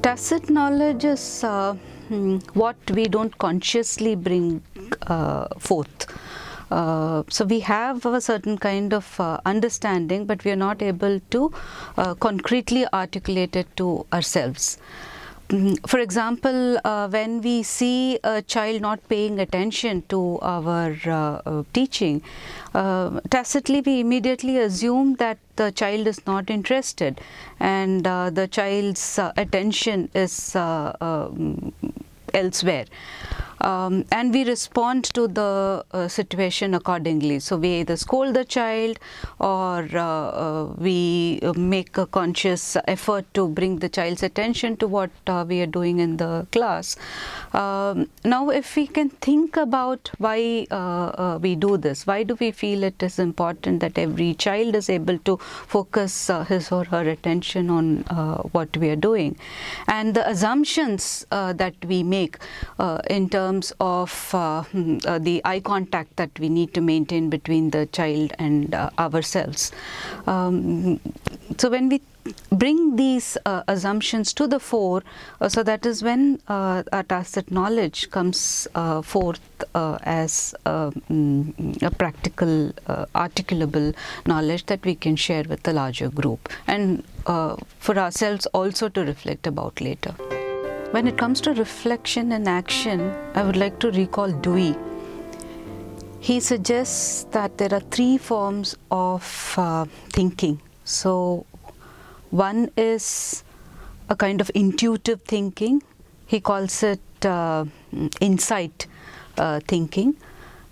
Tacit knowledge is what we don't consciously bring forth. So we have a certain kind of understanding, but we are not able to concretely articulate it to ourselves. For example, when we see a child not paying attention to our teaching, tacitly we immediately assume that the child is not interested and the child's attention is elsewhere. And we respond to the situation accordingly. So we either scold the child or we make a conscious effort to bring the child's attention to what we are doing in the class. Now, if we can think about why we do this, why do we feel it is important that every child is able to focus his or her attention on what we are doing, and the assumptions that we make in terms of the eye contact that we need to maintain between the child and ourselves. So when we bring these assumptions to the fore, so that is when our tacit knowledge comes forth as a practical, articulable knowledge that we can share with the larger group, and for ourselves also to reflect about later. When it comes to reflection and action, I would like to recall Dewey. He suggests that there are three forms of thinking. So one is a kind of intuitive thinking. He calls it insight thinking.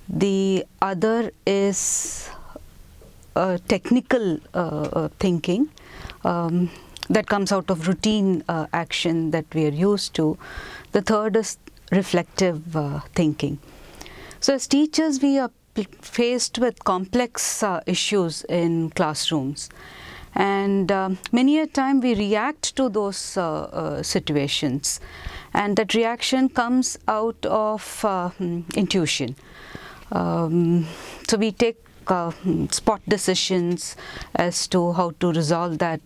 The other is technical thinking. That comes out of routine action that we are used to. The third is reflective thinking. So as teachers, we are faced with complex issues in classrooms, and many a time we react to those situations, and that reaction comes out of intuition. So we take spot decisions as to how to resolve that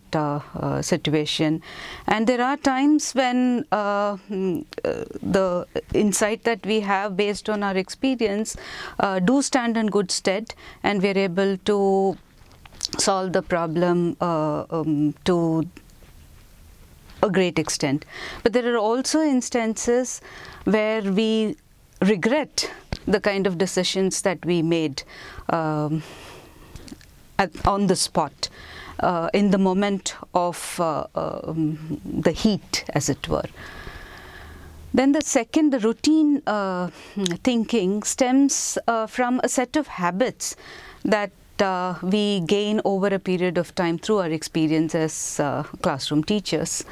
situation, and there are times when the insight that we have based on our experience do stand in good stead, and we are able to solve the problem to a great extent. But there are also instances where we regret the kind of decisions that we made on the spot, in the moment of the heat, as it were. Then the second, the routine thinking, stems from a set of habits that we gain over a period of time through our experience as classroom teachers.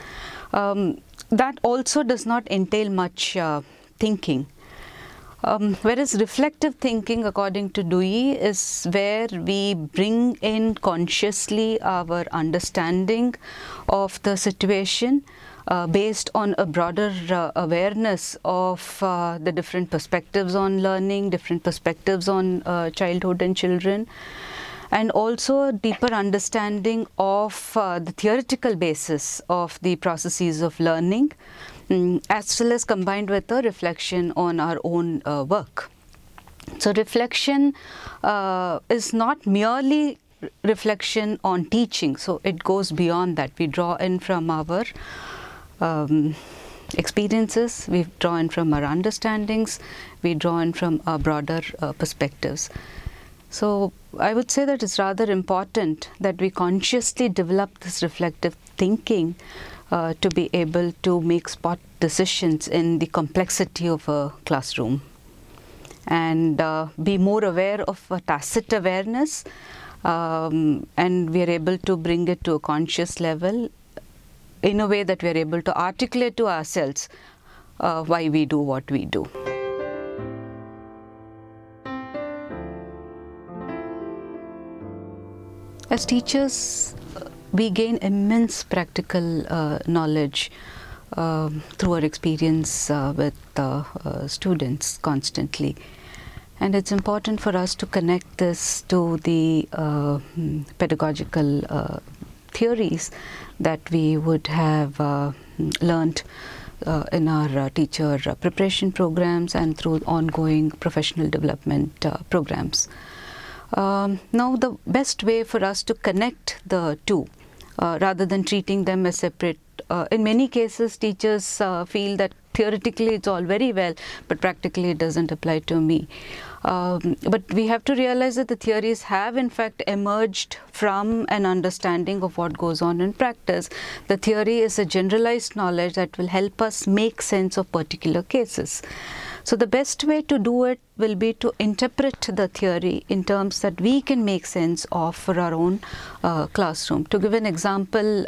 That also does not entail much thinking. Whereas reflective thinking, according to Dewey, is where we bring in consciously our understanding of the situation based on a broader awareness of the different perspectives on learning, different perspectives on childhood and children, and also a deeper understanding of the theoretical basis of the processes of learning, as well as combined with a reflection on our own work. So reflection is not merely reflection on teaching, so it goes beyond that. We draw in from our experiences, we draw in from our understandings, we draw in from our broader perspectives. So I would say that it's rather important that we consciously develop this reflective thinking to be able to make spot decisions in the complexity of a classroom, and be more aware of a tacit awareness, and we are able to bring it to a conscious level in a way that we are able to articulate to ourselves why we do what we do. As teachers, we gain immense practical knowledge through our experience with students constantly. And it's important for us to connect this to the pedagogical theories that we would have learnt in our teacher preparation programs and through ongoing professional development programs. Now, the best way for us to connect the two, rather than treating them as separate, in many cases teachers feel that theoretically it's all very well, but practically it doesn't apply to me. But we have to realize that the theories have in fact emerged from an understanding of what goes on in practice. The theory is a generalized knowledge that will help us make sense of particular cases. So the best way to do it will be to interpret the theory in terms that we can make sense of for our own classroom. To give an example,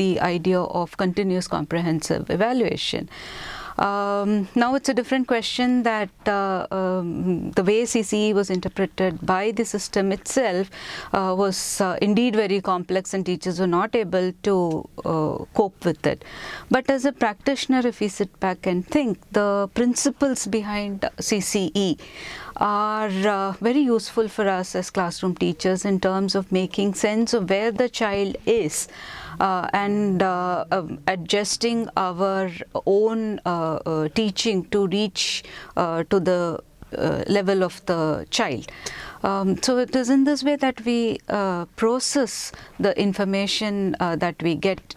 the idea of continuous comprehensive evaluation. Now it's a different question that the way CCE was interpreted by the system itself was indeed very complex, and teachers were not able to cope with it. But as a practitioner, if we sit back and think, the principles behind CCE are very useful for us as classroom teachers in terms of making sense of where the child is and adjusting our own teaching to reach to the level of the child. So it is in this way that we process the information that we get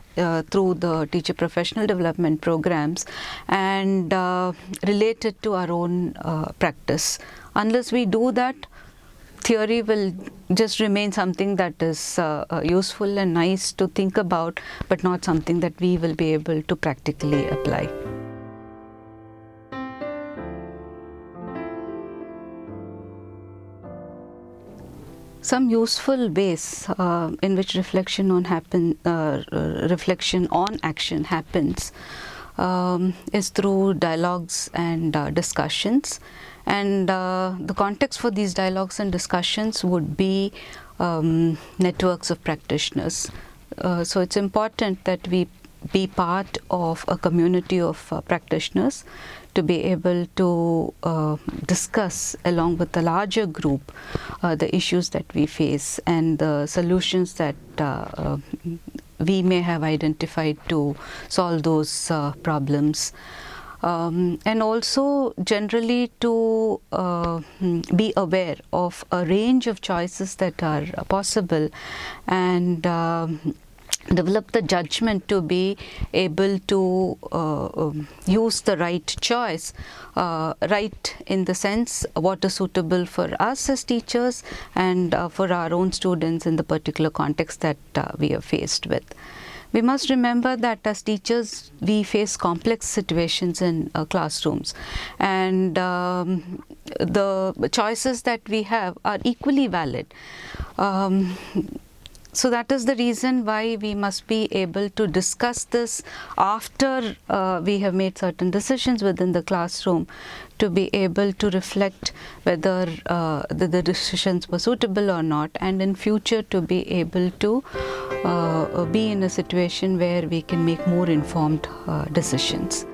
through the teacher professional development programs and relate it to our own practice. Unless we do that, theory will just remain something that is useful and nice to think about, but not something that we will be able to practically apply. Some useful ways in which reflection on action happens is through dialogues and discussions. And the context for these dialogues and discussions would be networks of practitioners. So it's important that we be part of a community of practitioners to be able to discuss along with the larger group the issues that we face and the solutions that we may have identified to solve those problems. And also generally to be aware of a range of choices that are possible and develop the judgment to be able to use the right choice, right in the sense what is suitable for us as teachers and for our own students in the particular context that we are faced with. We must remember that as teachers we face complex situations in classrooms, and the choices that we have are equally valid. So that is the reason why we must be able to discuss this after we have made certain decisions within the classroom, to be able to reflect whether the decisions were suitable or not, and in future to be able to be in a situation where we can make more informed decisions.